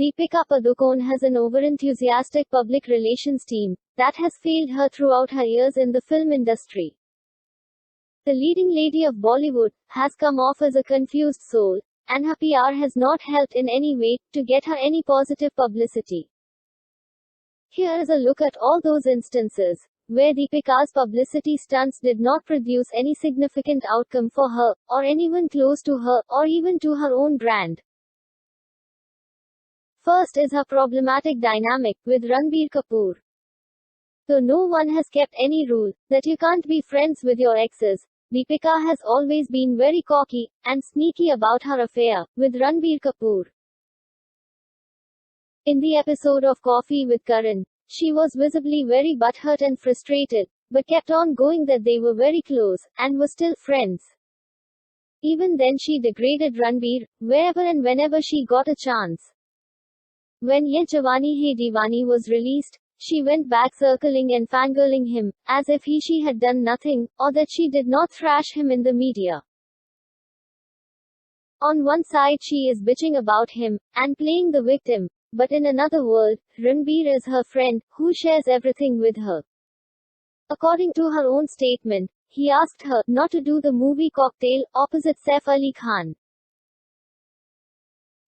Deepika Padukone has an overenthusiastic public relations team that has failed her throughout her years in the film industry. The leading lady of Bollywood has come off as a confused soul, and her PR has not helped in any way to get her any positive publicity. Here is a look at all those instances where Deepika's publicity stunts did not produce any significant outcome for her, or anyone close to her, or even to her own brand. First is her problematic dynamic with Ranbir Kapoor. Though no one has kept any rule that you can't be friends with your exes, Deepika has always been very cocky and sneaky about her affair with Ranbir Kapoor. In the episode of Coffee with Karan, she was visibly very butthurt and frustrated, but kept on going that they were very close and were still friends. Even then she degraded Ranbir wherever and whenever she got a chance. When Ye Jawani Hai Deewani was released, she went back circling and fangirling him, as if she had done nothing, or that she did not thrash him in the media. On one side she is bitching about him, and playing the victim, but in another world, Ranbir is her friend, who shares everything with her. According to her own statement, he asked her not to do the movie Cocktail opposite Saif Ali Khan.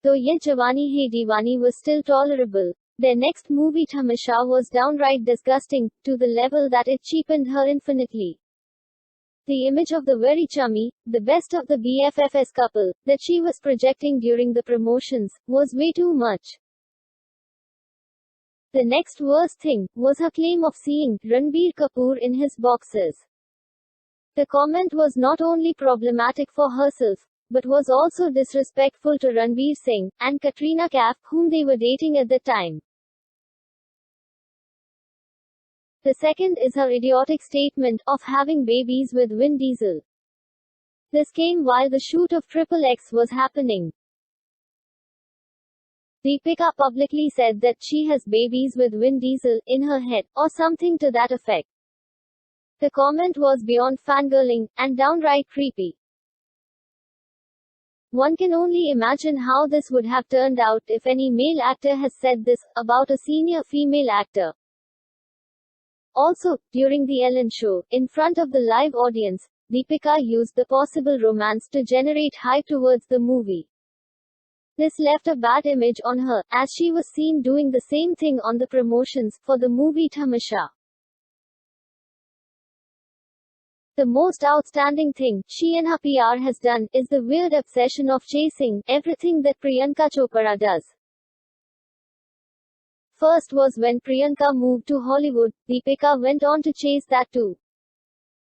Though Ye Jawani Hai Deewani was still tolerable, their next movie Tamasha was downright disgusting, to the level that it cheapened her infinitely. The image of the very chummy, the best of the BFFs couple, that she was projecting during the promotions, was way too much. The next worst thing was her claim of seeing Ranbir Kapoor in his boxers. The comment was not only problematic for herself, but was also disrespectful to Ranveer Singh and Katrina Kaif, whom they were dating at the time. The second is her idiotic statement of having babies with Vin Diesel. This came while the shoot of Triple X was happening. Deepika publicly said that she has babies with Vin Diesel in her head, or something to that effect. The comment was beyond fangirling and downright creepy. One can only imagine how this would have turned out if any male actor has said this about a senior female actor. Also, during the Ellen show, in front of the live audience, Deepika used the possible romance to generate hype towards the movie. This left a bad image on her, as she was seen doing the same thing on the promotions for the movie Tamasha. The most outstanding thing she and her PR has done is the weird obsession of chasing everything that Priyanka Chopra does. First was when Priyanka moved to Hollywood, Deepika went on to chase that too.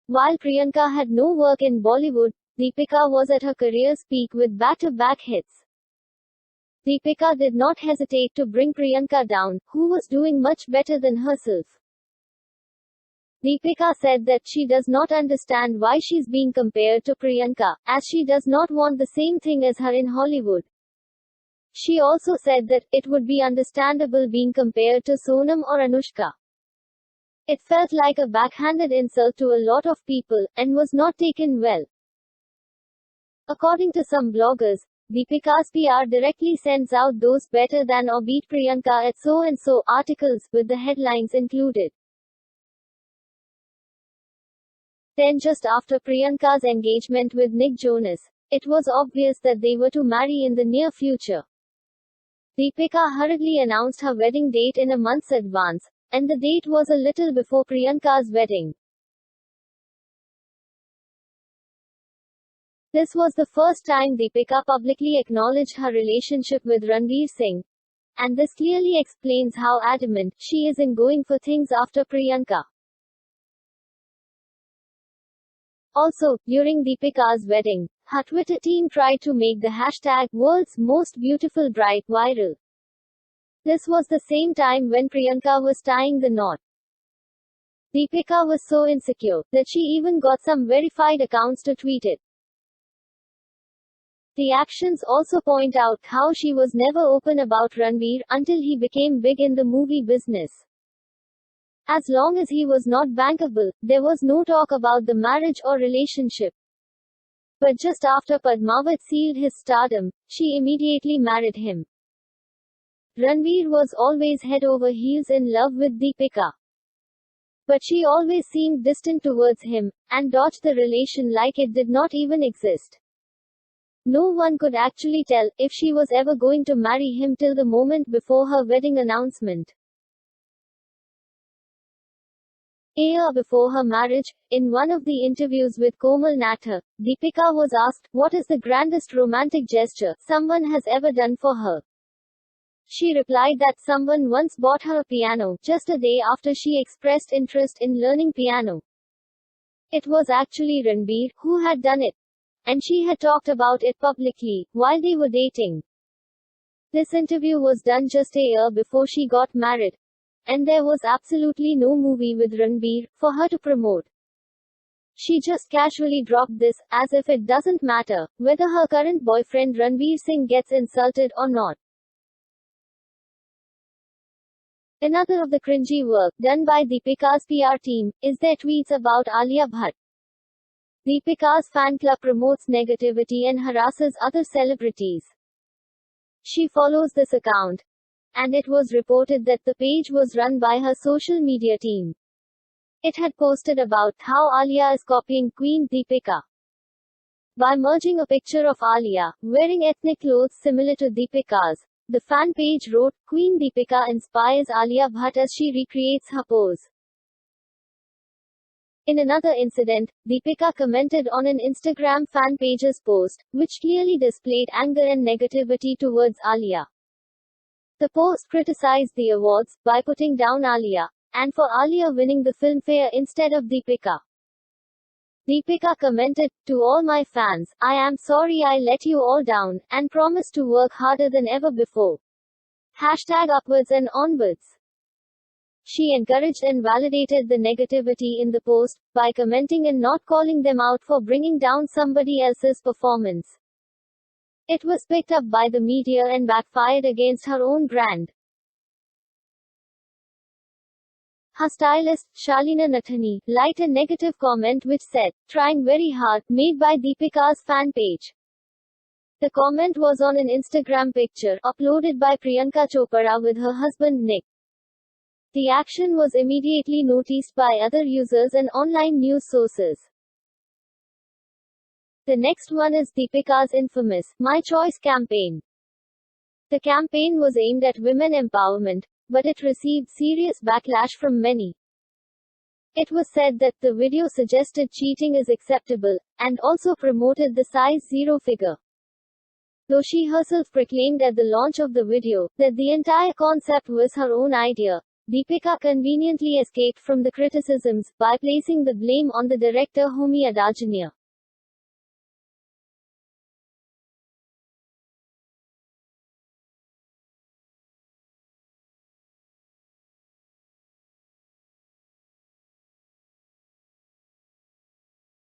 While Priyanka had no work in Bollywood, Deepika was at her career's peak with back-to-back hits. Deepika did not hesitate to bring Priyanka down, who was doing much better than herself. Deepika said that she does not understand why she's being compared to Priyanka, as she does not want the same thing as her in Hollywood. She also said that it would be understandable being compared to Sonam or Anushka. It felt like a backhanded insult to a lot of people, and was not taken well. According to some bloggers, Deepika's PR directly sends out those better than or beat Priyanka at so-and-so articles, with the headlines included. Then just after Priyanka's engagement with Nick Jonas, it was obvious that they were to marry in the near future. Deepika hurriedly announced her wedding date in a month's advance, and the date was a little before Priyanka's wedding. This was the first time Deepika publicly acknowledged her relationship with Ranveer Singh, and this clearly explains how adamant she is in going for things after Priyanka. Also, during Deepika's wedding, her Twitter team tried to make the hashtag World's Most Beautiful Bride viral. This was the same time when Priyanka was tying the knot. Deepika was so insecure that she even got some verified accounts to tweet it. The actions also point out how she was never open about Ranveer until he became big in the movie business. As long as he was not bankable, there was no talk about the marriage or relationship. But just after Padmavat sealed his stardom, she immediately married him. Ranveer was always head over heels in love with Deepika. But she always seemed distant towards him, and dodged the relation like it did not even exist. No one could actually tell if she was ever going to marry him till the moment before her wedding announcement. A year before her marriage, in one of the interviews with Komal Nathar, Deepika was asked, "What is the grandest romantic gesture someone has ever done for her?" She replied that someone once bought her a piano, just a day after she expressed interest in learning piano. It was actually Ranbir who had done it. And she had talked about it publicly, while they were dating. This interview was done just a year before she got married. And there was absolutely no movie with Ranbir for her to promote. She just casually dropped this, as if it doesn't matter whether her current boyfriend Ranveer Singh gets insulted or not. Another of the cringy work done by Deepika's PR team is their tweets about Alia Bhatt. Deepika's fan club promotes negativity and harasses other celebrities. She follows this account, and it was reported that the page was run by her social media team. It had posted about how Alia is copying Queen Deepika. By merging a picture of Alia, wearing ethnic clothes similar to Deepika's, the fan page wrote, "Queen Deepika inspires Alia Bhatt as she recreates her pose." In another incident, Deepika commented on an Instagram fan page's post, which clearly displayed anger and negativity towards Alia. The post criticized the awards by putting down Alia, and for Alia winning the Filmfare instead of Deepika. Deepika commented, "To all my fans, I am sorry I let you all down, and promise to work harder than ever before. #upwards and onwards." She encouraged and validated the negativity in the post, by commenting and not calling them out for bringing down somebody else's performance. It was picked up by the media and backfired against her own brand. Her stylist, Shalina Nathani, liked a negative comment which said, "Trying very hard," made by Deepika's fan page. The comment was on an Instagram picture, uploaded by Priyanka Chopra with her husband Nick. The action was immediately noticed by other users and online news sources. The next one is Deepika's infamous My Choice campaign. The campaign was aimed at women empowerment, but it received serious backlash from many. It was said that the video suggested cheating is acceptable, and also promoted the size 0 figure. Though she herself proclaimed at the launch of the video that the entire concept was her own idea, Deepika conveniently escaped from the criticisms by placing the blame on the director Homi Adajania.